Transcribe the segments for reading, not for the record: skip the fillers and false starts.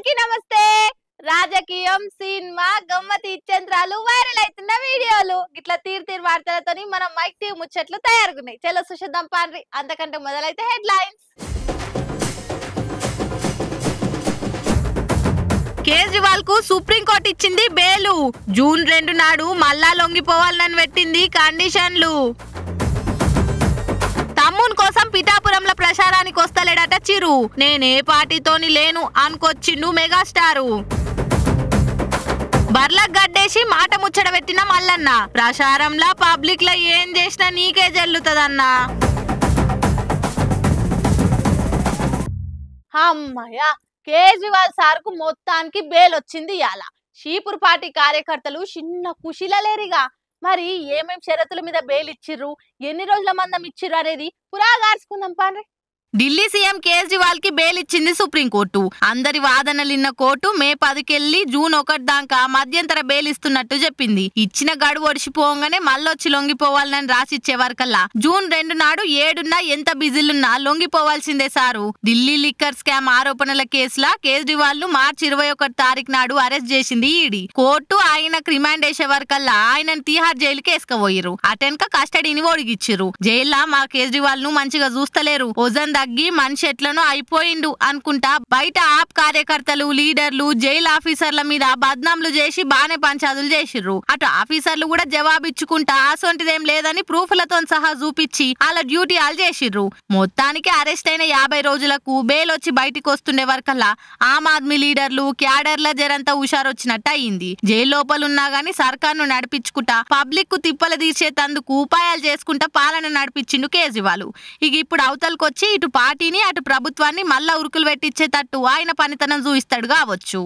అందరికీ నమస్తే. రాజకీయం సినిమా గమ్మతి ఇచ్చేంద్రాలు వైరల్ అవుతున్న వీడియోలు ఇట్లా తీరు వార్తలతోని మనం మైక్ టీవీ ముచ్చట్లు తయారుగున్నాయి. చలో సుషిద్దాం పాండ్రి. అంతకంటే మొదలైతే హెడ్లైన్స్. కేజ్రీవాల్ కు సుప్రీంకోర్టు ఇచ్చింది బెయిలు. జూన్ 2 నాడు మళ్ళా లొంగిపోవాలని పెట్టింది కండిషన్లు. తమ్మున్ కోసం పిఠాపురంలో ప్రచారానికి వస్తలేడట చిరు. నేనే పార్టీతోని లేను అనుకొచ్చిండు మెగాస్టారు. బర్లకు గడ్డేసి మాట ముచ్చట పెట్టిన మల్లన్న. ప్రచారంలో పబ్లిక్ లో ఏం చేసినా నీకే జల్లుతదన్నా. అమ్మయ్యా, కేజ్రీవాల్ సార్ కు మొత్తానికి బెయిల్ వచ్చింది. ఇయాల షీపూర్ పార్టీ కార్యకర్తలు చిన్న ఖుషిలా లేరిగా. మరి ఏమేం షరతుల మీద బెయిల్ ఇచ్చిర్రు, ఎన్ని రోజుల మందం ఇచ్చిర్రు అనేది పురాగార్చుకుందాం పాండ్రి. ఢిల్లీ సీఎం కేజ్రీవాల్ కి బెయిల్ ఇచ్చింది సుప్రీంకోర్టు. అందరి వాదనలిన్న కోర్టు మే 10 జూన్ 1 దాకా మధ్యంతర బెయిల్ ఇస్తున్నట్టు చెప్పింది. ఇచ్చిన గడువు ఒడిసిపోగానే మళ్ళొచ్చి లొంగిపోవాలని రాసిచ్చే వరకల్లా జూన్ 2 నాడు ఏడున్నా ఎంత బిజీలున్నా లొంగిపోవాల్సిందే సారు. ఢిల్లీ లిక్కర్ స్కామ్ ఆరోపణల కేసులా కేజ్రీవాల్ ను మార్చి 21 నాడు అరెస్ట్ చేసింది ఈడీ. కోర్టు ఆయనకు రిమాండ్ వేసే వరకల్లా ఆయనను తీహార్ జైలుకి వేసుకపోయిర్రు. అటెన్క కస్టడీని ఒడిగిచ్చిర్రు. జైల్లో మా కేజ్రీవాల్ ను మంచిగా చూస్తలేరు, ఓజన్ తగ్గి మనిషి ఎట్లనో అయిపోయిండు అనుకుంటా బయట ఆప్ కార్యకర్తలు లీడర్లు జైలు ఆఫీసర్ల మీద బద్నాంలు చేసి బానే పంచాదులు చేసిర్రు. అటు ఆఫీసర్లు కూడా జవాబిచ్చుకుంటా అసొంటిదేం లేదని ప్రూఫ్లతో సహా చూపించి వాళ్ళ డ్యూటీ వాళ్ళు చేసిర్రు. మొత్తానికి అరెస్ట్ అయిన 50 రోజులకు బెయిల్ వచ్చి బయటికి వస్తుండే వరకల్లా ఆమ్ ఆద్మీ లీడర్లు క్యాడర్ల జరంతా హుషారొచ్చినట్టు అయింది. జైలు లోపలున్నా గానీ సర్కార్ను నడిపించుకుంటా పబ్లిక్ కు తిప్పల తీర్చేందుకు ఉపాయాలు చేసుకుంటా పాలన నడిపించిండు కేజ్రీవాల్. ఇక ఇప్పుడు అవతలకొచ్చి ఇటు పార్టీని అటు ప్రభుత్వాన్ని మళ్ళా ఉరుకులు పెట్టించేటట్టు ఆయన పనితనం చూపిస్తాడు కావచ్చు.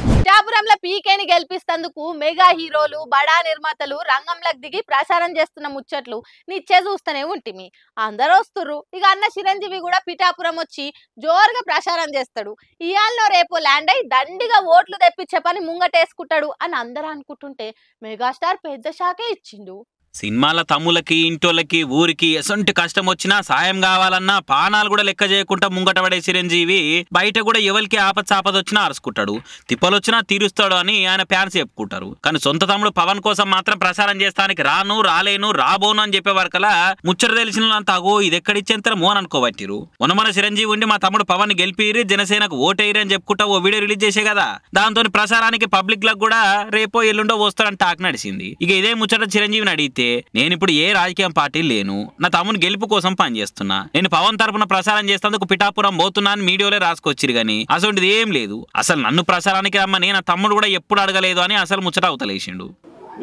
పిఠాపురంలో పీకేని గెలిపిస్తందుకు మెగా హీరోలు బడా నిర్మాతలు రంగంలోకి దిగి ప్రచారం చేస్తున్న ముచ్చట్లు నిచ్చే చూస్తూనే ఉంటిమి. అందరూ వస్తుర్రు. ఇక అన్న చిరంజీవి కూడా పిఠాపురం వచ్చి జోరుగా ప్రచారం చేస్తాడు. ఇయాల్లో రేపు ల్యాండ్ అయి దండిగా ఓట్లు తెప్పించే పని ముంగటేసుకుంటాడు అని అందరూ అనుకుంటుంటే మెగాస్టార్ పెద్ద షాకే ఇచ్చిండు. సినిమాల తమ్ములకి ఇంటోళ్ళకి ఊరికి ఎసొంటి కష్టం వచ్చినా సాయం కావాలన్నా పానాలు కూడా లెక్క చేయకుండా ముంగట పడే చిరంజీవి బయట కూడా ఎవరికి ఆపదొచ్చినా అరుచుకుంటాడు, తిప్పలొచ్చినా తీరుస్తాడు అని ఆయన ఫ్యాన్స్ చెప్పుకుంటారు. కానీ సొంత తమ్ముడు పవన్ కోసం మాత్రం ప్రచారం చేస్తానికి రాలేను రాబోను అని చెప్పే వరకలా ముచ్చట తెలిసినంత అగో ఇది ఎక్కడిచ్చేంతరమో అని అనుకోబట్టిరు. మన చిరంజీవి ఉండి మా తమ్ముడు పవన్ గెలిపిరి జనసేనకు ఓటేయరి అని చెప్పుకుంటా ఓ వీడియో రిలీజ్ చేసే కదా. దాంతో ప్రచారానికి పబ్లిక్ లకు కూడా రేపో ఎల్లుండో వస్తారని టాక్ నడిచింది. ఇక ఇదే ముచ్చట చిరంజీవిని అడిగితే నేను ఇప్పుడు ఏ రాజకీయ పార్టీ లేను, నా తమ్ముని గెలుపు కోసం పనిచేస్తున్నా, నేను పవన్ తరపున ప్రచారం చేసేందుకు పిఠాపురం పోతున్నా అని మీడియాలో రాసుకొచ్చిరు గానీ అసలు ఏం లేదు. అసలు నన్ను ప్రచారానికి రమ్మని నా తమ్ముడు కూడా ఎప్పుడు అడగలేదు అని అసలు ముచ్చట అవతలేసిండు.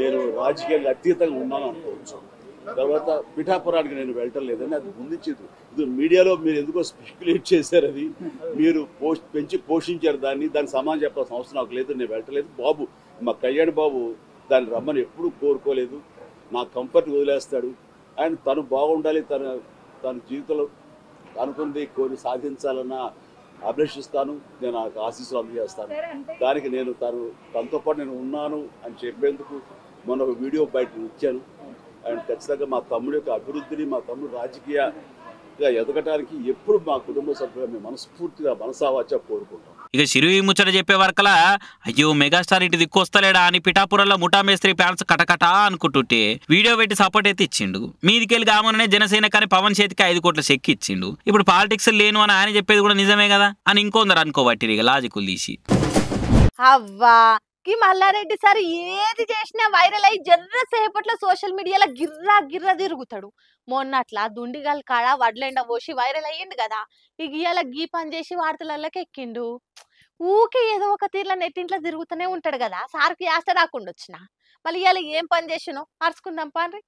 నేను రాజకీయాలకు అతీతంగా ఉన్నాను అనుకోవచ్చు. తర్వాత పిఠాపురానికి నేను వెళ్ళటం లేదని అది ముందించింది. ఇది మీడియాలో మీరు ఎందుకో స్పెక్యులేట్ చేశారు, అది మీరు పెంచి పోషించారు దానికి సమానం చెప్పాల్సిన అవసరం నాకు లేదు. నేను వెళ్ళటలేదు. బాబు మా కళ్యాణ్ బాబు దాన్ని రమ్మని ఎప్పుడూ కోరుకోలేదు. నా కంఫర్ట్ వదిలేస్తాడు. అండ్ తను బాగుండాలి, తన జీవితంలో అనుకుంది కోరి సాధించాలన్న అభిలషిస్తాను. నేను నాకు ఆశీస్సులు అందజేస్తాను. దానికి నేను తనతో పాటు నేను ఉన్నాను అని చెప్పేందుకు మొన్న ఒక వీడియో బయట ఇచ్చాను. అండ్ ఖచ్చితంగా మా తమ్ముడు యొక్క అభివృద్ధిని, మా తమ్ముడు రాజకీయంగా ఎదగటానికి ఎప్పుడు మా కుటుంబ సభ్యులు మేము మనస్ఫూర్తిగా మనసావాచా కోరుకుంటాం. ఇక చిరువి ముచ్చట చెప్పే వరకలా అయ్యో మెగాస్టార్ ఇటు దిక్కొస్తలేడా అని పిఠాపురంలో ముఠా మేస్త్రి ఫ్యాన్స్ కటకటా అనుకుంటుంటే వీడియో పెట్టి సపోర్ట్ అయితే ఇచ్చిండు. మీదికెళ్ళి కామనే జనసేన కానీ పవన్ చేతికి 5 కోట్ల చెక్ ఇచ్చిండు. ఇప్పుడు పాలిటిక్స్ లేను అని ఆయన చెప్పేది కూడా నిజమే కదా అని ఇంకొందరు అనుకోబట్టి ఇక లాజికులు తీసి అవ్వా కి మల్లారెడ్డి సార్ ఏది చేసినా వైరల్ అయ్యి జర్రసేపట్లో సోషల్ మీడియాలో గిర్రా తిరుగుతాడు. మొన్నట్లా దుండిగల్ కాడ వడ్లెండ పోసి వైరల్ అయ్యిండు కదా. ఇక ఇవాళ గీ పని చేసి వార్తలలోకి ఎక్కిండు. ఊకే ఏదో ఒక తీర్ల నెట్టింట్లో తిరుగుతూనే ఉంటాడు కదా. సార్కి ఆశ రాకుండా వచ్చిన మళ్ళీ ఇవాళ ఏం పని చేసినో అరుచుకుందాం పాండ్రి.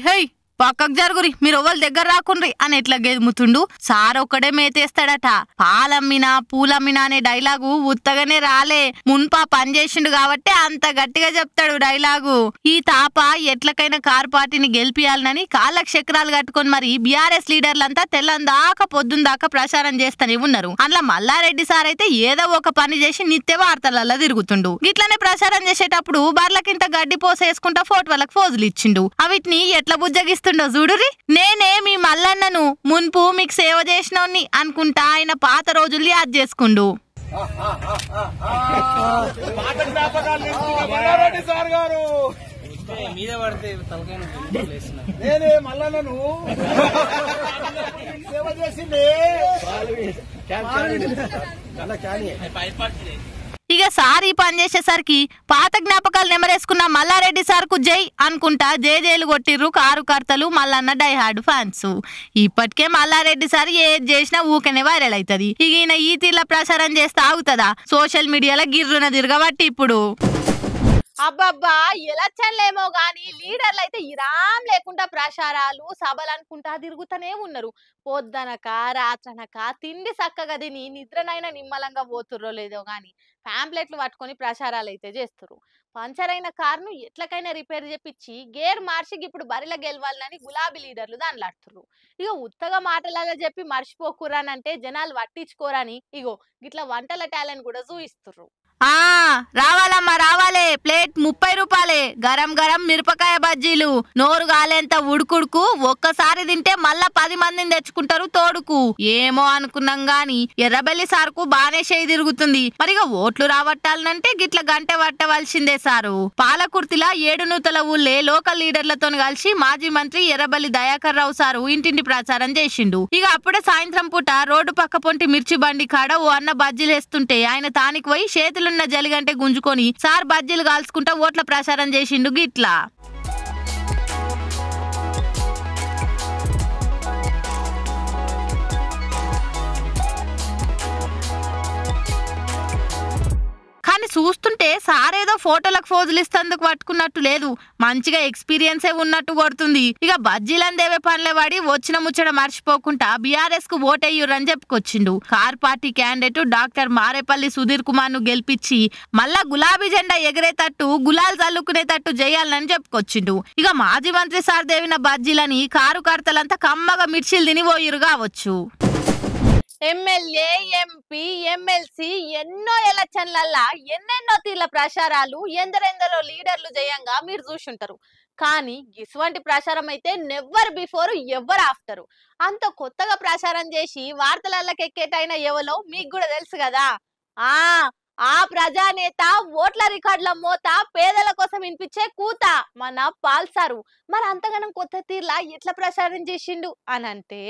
హై పక్కకు జరుగురి, మీరు ఎవరి దగ్గర రాకుండ్రి అని ఎట్లా గెదుముతుండు. సార్ ఒక్కడే మేతేస్తాడట. పాలమ్మినా పూలమ్మినా అనే డైలాగు ఉత్తగానే రాలే, మున్పా పని చేసిండు కాబట్టి అంత గట్టిగా చెప్తాడు డైలాగు. ఈ తాప ఎట్లకైనా కార్ పార్టీని గెలిపియాలని కాళ్ళకు చక్రాలు కట్టుకొని మరి బీఆర్ఎస్ లీడర్లంతా తెల్లందాకా పొద్దుందాకా ప్రచారం చేస్తూనే ఉన్నారు. అందులో మల్లారెడ్డి సార్ అయితే ఏదో ఒక పని చేసి నిత్య వార్తలలో తిరుగుతుండు. ఇట్లనే ప్రచారం చేసేటప్పుడు బర్లకింత గడ్డి పోసేసుకుంటా ఫోటోలకు ఫోజులు ఇచ్చిండు. అవిటిని ఎట్లా బుజ్జగిస్తుండో చూడురి. నేనే మీ మల్లన్నను మున్పు మీకు సేవ చేసినోన్ని అనుకుంటా ఆయన పాత రోజుల్ని యాద్ చేసుకుండు. మల్లారెడ్డి సార్ గారు మీద పడితే నేనే మల్లన్నను సేవ చేసింది. ఇక సార్ ఈ పని చేసేసరికి పాత జ్ఞాపకాలు నెమరేసుకున్న మల్లారెడ్డి సార్ కు జై అనుకుంటా జేజేలు కొట్టిర్రు కారుకర్తలు మల్లన్న డైహార్డ్ ఫ్యాన్స్. ఇప్పటికే మల్లారెడ్డి సార్ ఏది చేసినా ఊకనే వైరల్ అవుతుంది. ఇక ఈయన ఈ తీర్ల ప్రచారం చేస్తే ఆగుతుందా? సోషల్ మీడియాలో గిర్రున తిరగబట్టి ఇప్పుడు అబ్బబ్బా ఎలక్షన్లేమో గాని లీడర్లు అయితే ఇరాం లేకుండా ప్రచారాలు సభలు అనుకుంటా తిరుగుతూనే ఉన్నారు. పొద్దనక రాత్రనక తిండి చక్కగా తిని నిద్రనైనా నిమ్మలంగా పోతుర్రో లేదో గాని ప్యాంప్లెట్లు పట్టుకొని ప్రచారాలు అయితే చేస్తున్నారు. పంచర్ అయిన కారును ఎట్లకైనా రిపేర్ చేపించి గేర్ మార్చి ఇప్పుడు బరిలో గెలవాలని గులాబీ లీడర్లు దానిలాడుతున్నారు. ఇక ఉత్తగా మాటలలో చెప్పి మర్చిపోకురానంటే జనాలు పట్టించుకోరని ఇగో గిట్లా వంటల టాలెంట్ కూడా చూయిస్తున్నారు. రావాలమ్మా రావాలే, ప్లేట్ 30 రూపాయలే. గరం గరం మిరపకాయ బజ్జీలు నోరు గాలేంత ఉడుకుడుకు ఒక్కసారి తింటే మళ్ళా 10 మందిని తెచ్చుకుంటారు తోడుకు. ఏమో అనుకున్నాం గాని ఎర్రబెల్లి సార్కు బానే చేయి తిరుగుతుంది. మరిగా ఓట్లు రావట్టాలంటే గిట్ల గంట పట్టవలసిందే సారు. పాలకుర్తిలా 7 నూతల ఊళ్ళే లోకల్ లీడర్లతో కలిసి మాజీ మంత్రి ఎర్రబెల్లి దయాకర్ రావు సారు ఇంటింటి ప్రచారం చేసిండు. ఇక అప్పుడే సాయంత్రం పూట రోడ్డు పక్క పొంటి మిర్చి బండి కాడ ఓ అన్న బజ్జీలు వేస్తుంటే ఆయన తానికి పోయి చేతులు జలిగంటే గుంజుకొని సార్ బజ్జీలు కాల్చుకుంటా ఓట్ల ప్రచారం చేసిండు గిట్లా. కానీ చూస్తుంటే సార్ ఏదో ఫోటోలకు ఫోజులు ఇస్తందుకు పట్టుకున్నట్టు లేదు, మంచిగా ఎక్స్పీరియన్సే ఉన్నట్టు కొడుతుంది. ఇక బజ్జీలను దేవే పనులే వాడి వచ్చిన ముచ్చట మర్చిపోకుండా బీఆర్ఎస్ కు ఓటేయ్యురని చెప్పుకొచ్చిండు. Car party candidate doctor Marepally Sudheer Kumar ను గెలిపించి మళ్ళా గులాబీ జెండా ఎగరేటట్టు గులాల్ చల్లుకునేటట్టు చేయాలని చెప్పుకొచ్చిండు. ఇక మాజీ మంత్రి సార్ దేవిన బజ్జీలని కారు కర్తలంతా కమ్మగా మిర్చిలు తిని పోయిరు కావచ్చు. ఎమ్మెల్యే ఎంపీ ఎమ్మెల్సీ ఎన్నో ఎలక్షన్లల్లా ఎన్నెన్నో తీర్ల ప్రచారాలు ఎందరెందరో లీడర్లు చేయంగా మీరు చూసుంటారు. కానీ ఇటువంటి ప్రచారం అయితే నెవర్ బిఫోర్ ఎవర్ ఆఫ్టర్. అంత కొత్తగా ప్రచారం చేసి వార్తలకి ఎక్కేటైనా ఎవరో మీకు కూడా తెలుసు కదా. ఆ ప్రజానేత ఓట్ల రికార్డుల మోత పేదల కోసం వినిపించే కూత మన పాల్సారు. మరి అంతగానం కొత్త తీర్లా ఎట్లా ప్రచారం చేసిండు అనంటే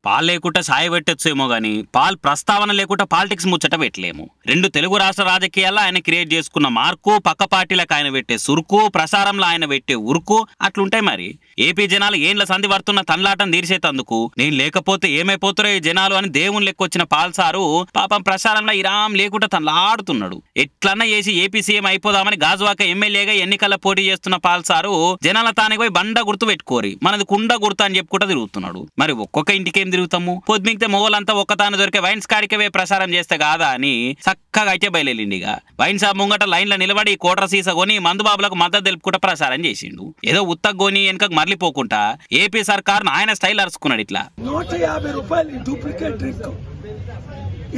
పాలు లేకుండా సాయ పెట్టొచ్చేమో గానీ పాల్ ప్రస్తావన లేకుండా పాలిటిక్స్ ముచ్చట పెట్టలేము. 2 తెలుగు రాష్ట్ర రాజకీయాల్లో ఆయన క్రియేట్ చేసుకున్న మార్కు, పక్క పార్టీలకు ఆయన పెట్టే సురుకు, ప్రసారంలో ఆయన పెట్టే ఉరుకు అట్లుంటాయి. మరి ఏపీ జనాలు ఏండ్ల సంధి పడుతున్న తన్లాటం తీర్చేతందుకు నేను లేకపోతే ఏమైపోతారో ఈ జనాలు అని దేవుని లెక్కొచ్చిన పాల్సారు పాపం ప్రసారంలో ఇరాం లేకుండా తన్లాడుతున్నాడు. ఎట్లన్నా చేసి ఏపీ సీఎం అయిపోదామని గాజువాక ఎమ్మెల్యేగా ఎన్నికల్లో పోటీ చేస్తున్న పాల్సారు జనాల తానికి పోయి బండ గుర్తు పెట్టుకోరి మనది కుండ గుర్తు అని చెప్పుకుంటూ తిరుగుతున్నాడు. మరి ఒక్కొక్క ఇంటికి తిరుగుతాము, పొద్దుమిగితే మొగోలంతా ఒక్కతాను దొరికే వైన్స్ కాడికే ప్రసారం చేస్తే కాదా అని చక్కగా అయితే బయలుదేరిండిగా. వైన్ షాప్ ముంగట లైన్లో నిలబడి కోట్ర సీస కొని మందుబాబులకు మద్దతు తెలుపుకుంటా ప్రసారం చేసిండు. ఏదో ఉత్తగోని వెనకకు మరలిపోకుండా ఏపీ సర్కార్ ఆయన స్టైల్ అరుచుకున్నాడు. ఇట్లా 150 రూపాయలు డూప్లికేట్ డ్రింక్,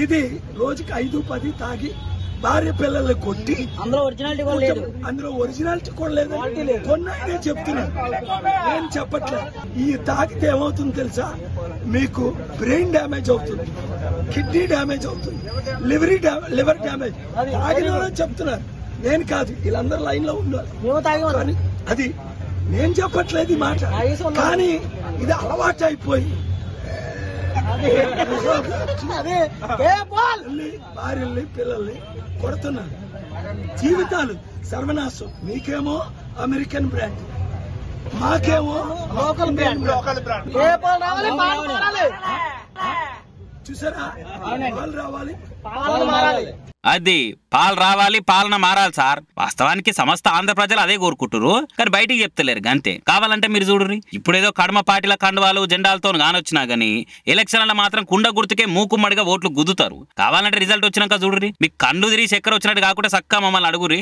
ఇది రోజుకి 5-10 తాగి భార్య పిల్లల్ని కొట్టి అందులో ఒరిజినాలిటీ కూడా లేదు కొన్నాయినే చెప్తున్నాను, నేను చెప్పట్లేదు. ఈ తాగితే ఏమవుతుంది తెలుసా? మీకు బ్రెయిన్ డ్యామేజ్ అవుతుంది, కిడ్నీ డ్యామేజ్ అవుతుంది, లివర్ డ్యామేజ్. తాగిన వాళ్ళని చెప్తున్నారు, నేను కాదు. వీళ్ళందరూ లైన్ లో ఉన్నారు. కానీ అది నేను చెప్పట్లేదు ఈ మాట, కానీ ఇది అలవాటు అయిపోయి భార్యల్ని పిల్లల్ని కొడుతున్నారు. జీవితాలు సర్వనాశం. మీకేమో అమెరికన్ బ్రాండ్, మాకేమో లోకల్ బ్రాండ్. చూసారా? పాలు రావాలి, అది పాలు రావాలి, పాలన మారాలి సార్. వాస్తవానికి సమస్త ఆంధ్ర ప్రజలు అదే కోరుకుంటారు, కానీ బయటికి చెప్తలేరు గంతే. కావాలంటే మీరు చూడుర్రి, ఇప్పుడేదో కడమ పార్టీల కండువాలు జెండాలతో కానొచ్చినా గానీ ఎలక్షన్ల మాత్రం కుండ గుర్తుకే మూకుమ్మడిగా ఓట్లు గుద్దుతారు. కావాలంటే రిజల్ట్ వచ్చినాక చూడుర్రి, మీకు కండు తిరిగి చక్కెర వచ్చినట్టు కాకుండా చక్కగా మమ్మల్ని అడుగురి.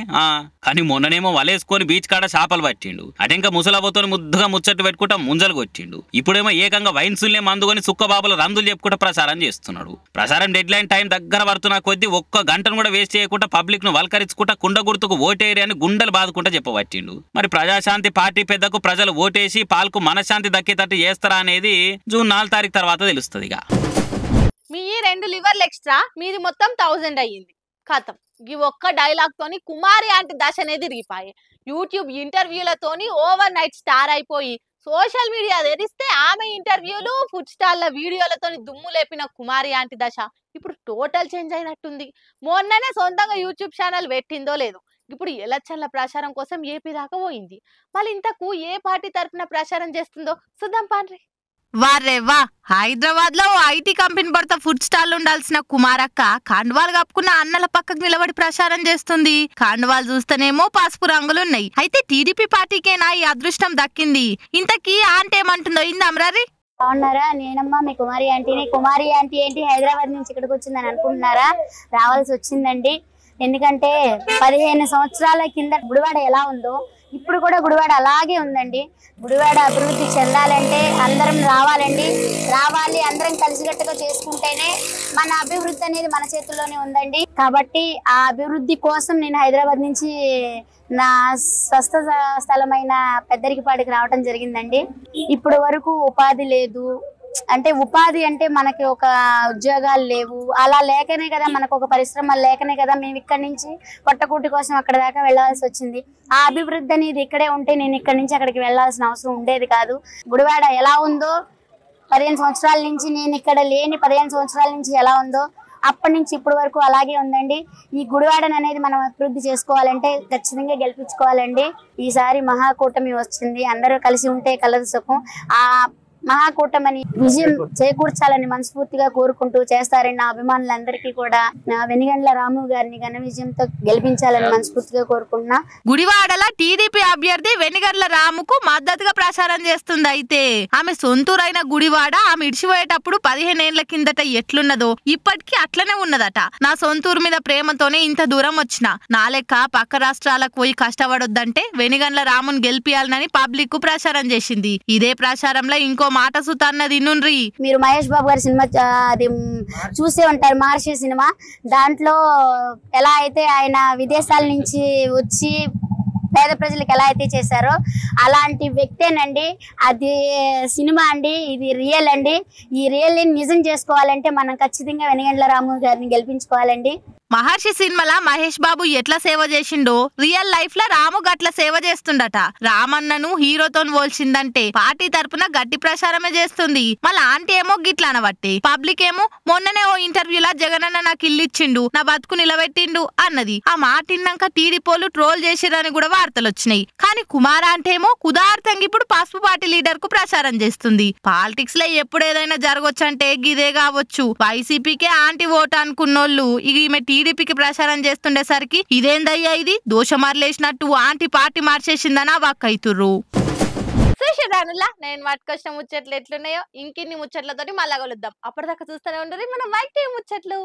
కానీ మొన్ననేమో వలేసుకొని బీచ్ కాడ చేపలు పట్టిండు, అటెంక ముసలబోతో ముద్దుగా ముచ్చట్టు పెట్టుకుంటా ముంజలు కొట్టిండు. ఇప్పుడేమో ఏకంగా వైన్సుల్నే మందుకొని సుక్కబాబుల రందులు చెప్పుకుంటా ప్రచారం చేస్తున్నాడు. ప్రచారం డెడ్ లైన్ టైం దగ్గర పడుతున్న కొద్దీ ఒక్క గంటను కూడా వేస్ట్ చేయకుండా పబ్లిక్ ను వల్కరించుకుంటా కుండ గుర్తుకు ఓటేరి అని గుండెలు బాదుకుంటా చెప్పబట్టిండు. మరి ప్రజాశాంతి పార్టీ పెద్దకు ప్రజలు ఓటేసి పాల్కు మనశ్శాంతి దక్కేటట్టు చేస్తారా అనేది జూన్ 4 తారీఖు తర్వాత తెలుస్తుంది. మీ 2 లివర్లు ఎక్స్ట్రా మీది మొత్తం 1000 అయ్యింది ఖతం. ఈ ఒక్క డైలాగ్ తోని కుమారి ఆంటీ దశ అనేది తిరిగిపాయి. యూట్యూబ్ ఇంటర్వ్యూలతోని ఓవర్ నైట్ స్టార్ అయిపోయి సోషల్ మీడియా తెరిస్తే ఆమె ఇంటర్వ్యూలు ఫుడ్ స్టాల్ల వీడియోలతోని దుమ్ము లేపిన కుమారి ఆంటీ దశ ఇప్పుడు టోటల్ చేంజ్ అయినట్టుంది. మొన్ననే సొంతంగా యూట్యూబ్ ఛానల్ పెట్టిందో లేదు, ఇప్పుడు ఎలక్షన్ల ప్రచారం కోసం ఏపీ దాకా పోయింది. మళ్ళీ ఇంతకు ఏ పార్టీ తరపున ప్రచారం చేస్తుందో చూద్దాం పాండ్రి. వారేవా, హైదరాబాద్ లో ఐటీ కంపెనీ పడతా ఫుడ్ స్టాల్ ఉండాల్సిన కుమారక్క కండువాలు కప్పుకున్న అన్నల పక్కకు నిలబడి ప్రచారం చేస్తుంది. కండువాలు చూస్తేనేమో పసుపు రంగులున్నాయి. అయితే టీడీపీ పార్టీకేనా ఈ అదృష్టం దక్కింది? ఇంతకీ ఆంటీ ఏమంటుందో ఇందాం రీ. బాగున్నారా? నేనమ్మా మీ కుమారి ఆంటీని. కుమారి ఆంటీ ఏంటి హైదరాబాద్ నుంచి ఇక్కడికి వచ్చిందని అనుకుంటున్నారా? రావాల్సి వచ్చిందండి. ఎందుకంటే 15 సంవత్సరాల కింద గుడివాడ ఎలా ఉందో ఇప్పుడు కూడా గుడివాడ అలాగే ఉందండి. గుడివాడ అభివృద్ధి చెందాలంటే అందరం రావాలండి. రావాలి, అందరం కలిసికట్టుగా చేసుకుంటేనే మన అభివృద్ధి అనేది మన చేతుల్లోనే ఉందండి. కాబట్టి ఆ అభివృద్ధి కోసం నేను హైదరాబాద్ నుంచి నా స్వస్థ స్థలమైన పెద్దరికపాడికి రావడం జరిగిందండి. ఇప్పుడు వరకు ఉపాధి లేదు. అంటే ఉపాధి అంటే మనకి ఒక ఉద్యోగాలు లేవు. అలా లేకనే కదా మనకు ఒక పరిశ్రమలు లేకనే కదా మేము ఇక్కడి నుంచి పొట్టకూటి కోసం అక్కడ దాకా వెళ్లాల్సి వచ్చింది. ఆ అభివృద్ధి అనేది ఇక్కడే ఉంటే నేను ఇక్కడి నుంచి అక్కడికి వెళ్లాల్సిన అవసరం ఉండేది కాదు. గుడివాడ ఎలా ఉందో 15 సంవత్సరాల నుంచి, నేను ఇక్కడ లేని 15 సంవత్సరాల నుంచి ఎలా ఉందో అప్పటి నుంచి ఇప్పటి వరకు అలాగే ఉందండి. ఈ గుడివాడను అనేది మనం అభివృద్ధి చేసుకోవాలంటే ఖచ్చితంగా గెలిపించుకోవాలండి. ఈసారి మహాకూటమి వచ్చింది, అందరూ కలిసి ఉంటే కలదు సుఖం. ఆ మహాకూటమని విజయం చేకూర్చాలని మనస్ఫూర్తిగా కోరుకుంటూ చేస్తారని నా అభిమానులందరికీ కూడా నా వెనిగండ్ల రాము గారిని ఘన విజయంతో గెలిపించాలని మనస్ఫూర్తిగా కోరుకుంటున్నా. గుడివాడల టీడీపీ అభ్యర్థి వెనిగండ్ల రాముకు మద్దతుగా ప్రచారం చేస్తుంది. అయితే ఆమె సొంతూరైన గుడివాడ ఆమె ఇడిచిపోయేటప్పుడు 15 ఏళ్ల కిందట ఎట్లున్నదో ఇప్పటికీ అట్లనే ఉన్నదట. నా సొంతూరు మీద ప్రేమతోనే ఇంత దూరం వచ్చిన, నా లెక్క పక్క రాష్ట్రాలకు పోయి కష్టపడొద్దంటే వెనిగండ్ల రాముని గెలిపియాలని పబ్లిక్ కు ప్రచారం చేసింది. ఇదే ప్రచారంలో ఇంకో మాట సుత అన్నది నుండ్రి. మీరు మహేష్ బాబు గారి సినిమా అది చూసే ఉంటారు, మహర్షి సినిమా. దాంట్లో ఎలా అయితే ఆయన విదేశాల నుంచి వచ్చి పేద ప్రజలకు ఎలా అయితే చేశారో అలాంటి వ్యక్తేనండి. అది సినిమా అండి, ఇది రియల్ అండి. ఈ రియల్ నిజం చేసుకోవాలంటే మనం ఖచ్చితంగా వెనిగండ్ల రాము గారిని గెలిపించుకోవాలండి. మహర్షి సినిమాల మహేష్ బాబు ఎట్లా సేవ చేసిండో రియల్ లైఫ్ లో రాము గట్ల సేవ చేస్తుండట. రామన్నను హీరోతో పోల్చిందంటే పార్టీ తరపున గట్టి ప్రచారమే చేస్తుంది. మళ్ళీ ఆంటీ ఏమో గిట్లా అనబట్టి పబ్లిక్ ఏమో మొన్ననే ఓ ఇంటర్వ్యూలా జగనన్న నాకు ఇల్లు ఇచ్చిండు, నా బతుకు నిలబెట్టిండు అన్నది. ఆ మాట విన్నాక టీడీపోలు ట్రోల్ చేసిరని కూడా వార్తలు వచ్చినాయి. కానీ కుమార్ అంటే ఏమో కుదార్థంగా ఇప్పుడు పసుపు పార్టీ లీడర్ కు ప్రచారం చేస్తుంది. పాలిటిక్స్ లో ఎప్పుడు ఏదైనా జరగొచ్చంటే గిదే కావచ్చు. వైసీపీకే ఆంటీ ఓటు అనుకున్నోళ్ళు ఇక ఈమె టీడీపీకి ప్రచారం చేస్తుండేసరికి ఇదేందయ్యా ఇది దోషమార్లేసినట్టు ఆంటీ పార్టీ మార్చేసిందని వాక్కైతుర్రు. చూసేదానులా నేను పట్టుకొచ్చిన ముచ్చట్లు ఎట్లున్నాయో ఇంకిన్ని ముచ్చట్లతోటి మళ్ళా కలుద్దాం. అప్పటిదాకా చూస్తూనే ఉండరు మన మైక్ ముచ్చట్లు.